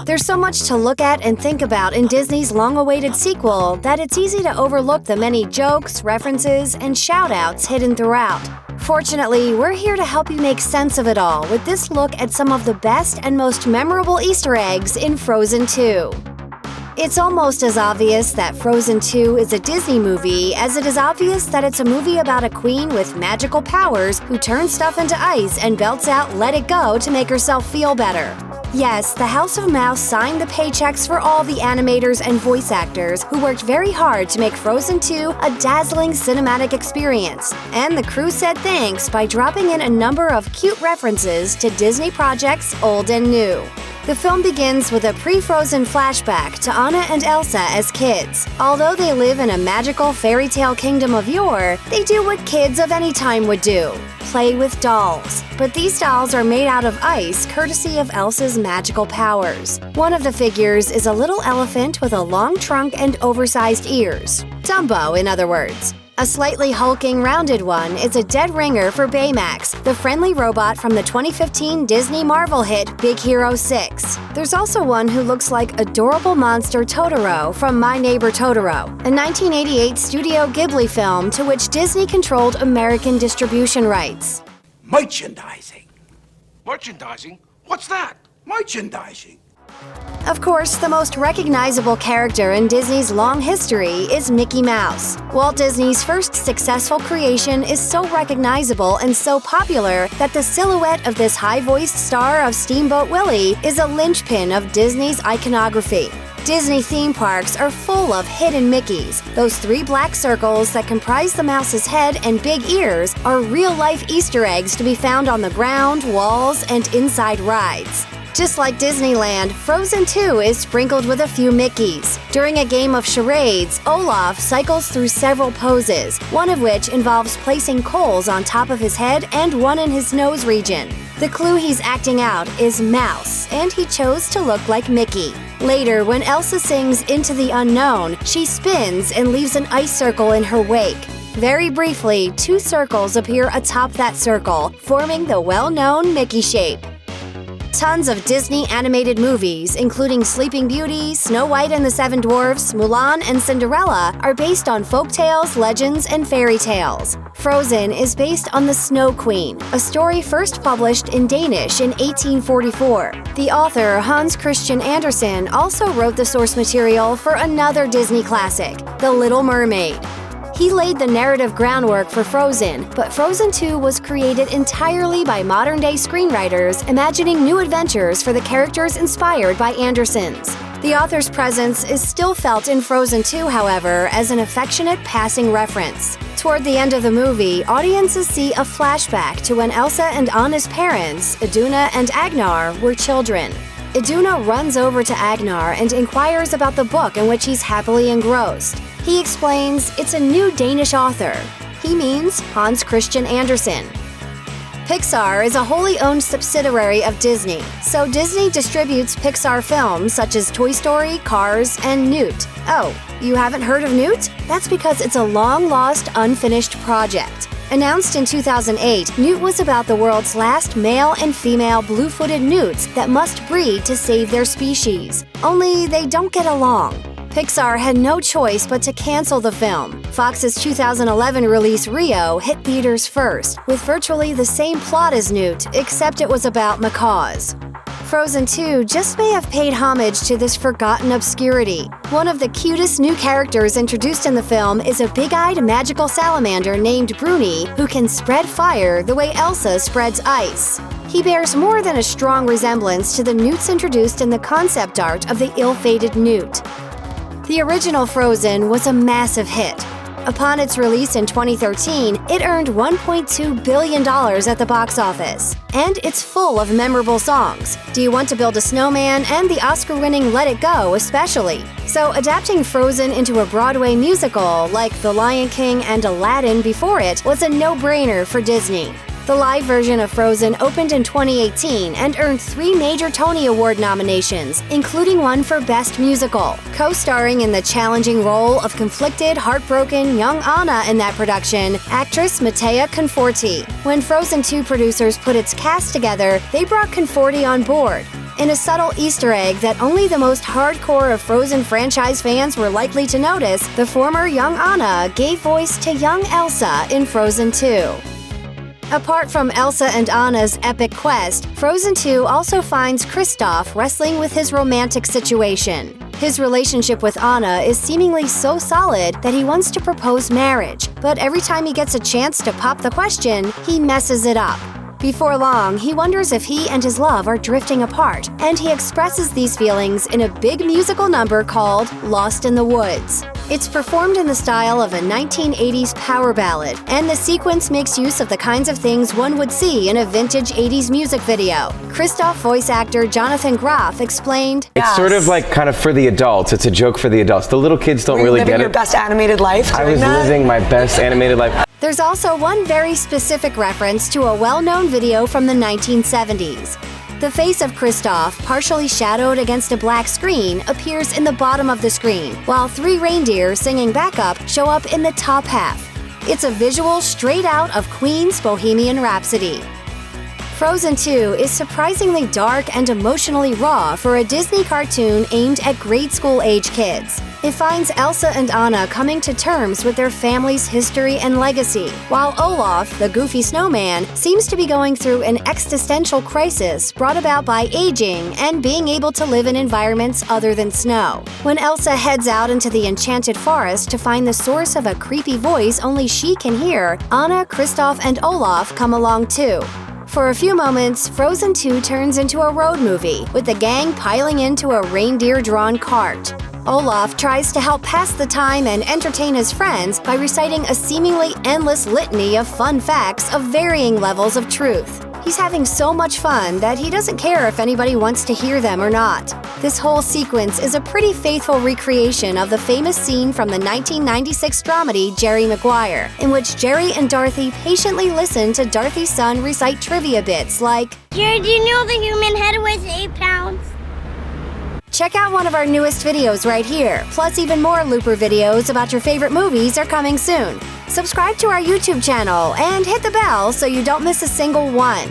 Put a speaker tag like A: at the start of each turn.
A: There's so much to look at and think about in Disney's long-awaited sequel that it's easy to overlook the many jokes, references, and shout-outs hidden throughout. Fortunately, we're here to help you make sense of it all with this look at some of the best and most memorable Easter eggs in Frozen 2. It's almost as obvious that Frozen 2 is a Disney movie as it is obvious that it's a movie about a queen with magical powers who turns stuff into ice and belts out "Let It Go" to make herself feel better. Yes, the House of Mouse signed the paychecks for all the animators and voice actors who worked very hard to make Frozen 2 a dazzling cinematic experience, and the crew said thanks by dropping in a number of cute references to Disney projects old and new. The film begins with a pre-Frozen flashback to Anna and Elsa as kids. Although they live in a magical fairy tale kingdom of yore, they do what kids of any time would do: play with dolls. But these dolls are made out of ice, courtesy of Elsa's magical powers. One of the figures is a little elephant with a long trunk and oversized ears. Dumbo, in other words. A slightly hulking, rounded one is a dead ringer for Baymax, the friendly robot from the 2015 Disney Marvel hit Big Hero 6. There's also one who looks like adorable monster Totoro from My Neighbor Totoro, a 1988 Studio Ghibli film to which Disney controlled American distribution rights.
B: Merchandising.
C: Merchandising? What's that?
B: Merchandising.
A: Of course, the most recognizable character in Disney's long history is Mickey Mouse. Walt Disney's first successful creation is so recognizable and so popular that the silhouette of this high-voiced star of Steamboat Willie is a linchpin of Disney's iconography. Disney theme parks are full of hidden Mickeys. Those 3 black circles that comprise the mouse's head and big ears are real-life Easter eggs to be found on the ground, walls, and inside rides. Just like Disneyland, Frozen 2 is sprinkled with a few Mickeys. During a game of charades, Olaf cycles through several poses, one of which involves placing coals on top of his head and one in his nose region. The clue he's acting out is Mouse, and he chose to look like Mickey. Later, when Elsa sings Into the Unknown, she spins and leaves an ice circle in her wake. Very briefly, 2 circles appear atop that circle, forming the well-known Mickey shape. Tons of Disney animated movies, including Sleeping Beauty, Snow White and the Seven Dwarfs, Mulan, and Cinderella, are based on folktales, legends, and fairy tales. Frozen is based on the Snow Queen, a story first published in Danish in 1844. The author, Hans Christian Andersen, also wrote the source material for another Disney classic, The Little Mermaid. He laid the narrative groundwork for Frozen, but Frozen 2 was created entirely by modern-day screenwriters imagining new adventures for the characters inspired by Andersen's. The author's presence is still felt in Frozen 2, however, as an affectionate passing reference. Toward the end of the movie, audiences see a flashback to when Elsa and Anna's parents, Iduna and Agnar, were children. Iduna runs over to Agnar and inquires about the book in which he's happily engrossed. He explains it's a new Danish author. He means Hans Christian Andersen. Pixar is a wholly owned subsidiary of Disney, so Disney distributes Pixar films such as Toy Story, Cars, and Newt. Oh, you haven't heard of Newt? That's because it's a long-lost, unfinished project. Announced in 2008, Newt was about the world's last male and female blue-footed newts that must breed to save their species. Only they don't get along. Pixar had no choice but to cancel the film. Fox's 2011 release Rio hit theaters first, with virtually the same plot as Newt, except it was about macaws. Frozen 2 just may have paid homage to this forgotten obscurity. One of the cutest new characters introduced in the film is a big-eyed magical salamander named Bruni who can spread fire the way Elsa spreads ice. He bears more than a strong resemblance to the newts introduced in the concept art of the ill-fated Newt. The original Frozen was a massive hit. Upon its release in 2013, it earned $1.2 billion at the box office. And it's full of memorable songs. Do You Want to Build a Snowman? And the Oscar-winning Let It Go especially. So adapting Frozen into a Broadway musical, like The Lion King and Aladdin before it, was a no-brainer for Disney. The live version of Frozen opened in 2018 and earned 3 major Tony Award nominations, including one for Best Musical. Co-starring in the challenging role of conflicted, heartbroken young Anna in that production, actress Mattea Conforti. When Frozen 2 producers put its cast together, they brought Conforti on board. In a subtle Easter egg that only the most hardcore of Frozen franchise fans were likely to notice, the former young Anna gave voice to young Elsa in Frozen 2. Apart from Elsa and Anna's epic quest, Frozen 2 also finds Kristoff wrestling with his romantic situation. His relationship with Anna is seemingly so solid that he wants to propose marriage, but every time he gets a chance to pop the question, he messes it up. Before long, he wonders if he and his love are drifting apart, and he expresses these feelings in a big musical number called Lost in the Woods. It's performed in the style of a 1980s power ballad, and the sequence makes use of the kinds of things one would see in a vintage 80s music video. Kristoff voice actor Jonathan Groff explained,
D: "It's sort of like kind of for the adults. It's a joke for the adults. The little kids don't really get it."
E: Living your best animated life?
D: I was living my best animated life.
A: There's also one very specific reference to a well-known video from the 1970s. The face of Kristoff, partially shadowed against a black screen, appears in the bottom of the screen, while 3 reindeer singing backup show up in the top half. It's a visual straight out of Queen's Bohemian Rhapsody. Frozen 2 is surprisingly dark and emotionally raw for a Disney cartoon aimed at grade school-age kids. It finds Elsa and Anna coming to terms with their family's history and legacy, while Olaf, the goofy snowman, seems to be going through an existential crisis brought about by aging and being able to live in environments other than snow. When Elsa heads out into the enchanted forest to find the source of a creepy voice only she can hear, Anna, Kristoff, and Olaf come along too. For a few moments, Frozen 2 turns into a road movie, with the gang piling into a reindeer-drawn cart. Olaf tries to help pass the time and entertain his friends by reciting a seemingly endless litany of fun facts of varying levels of truth. He's having so much fun that he doesn't care if anybody wants to hear them or not. This whole sequence is a pretty faithful recreation of the famous scene from the 1996 dramedy Jerry Maguire, in which Jerry and Dorothy patiently listen to Dorothy's son recite trivia bits like,
F: "Jerry, do you know the human head weighs 8 pounds?
A: Check out one of our newest videos right here. Plus, even more Looper videos about your favorite movies are coming soon. Subscribe to our YouTube channel and hit the bell so you don't miss a single one.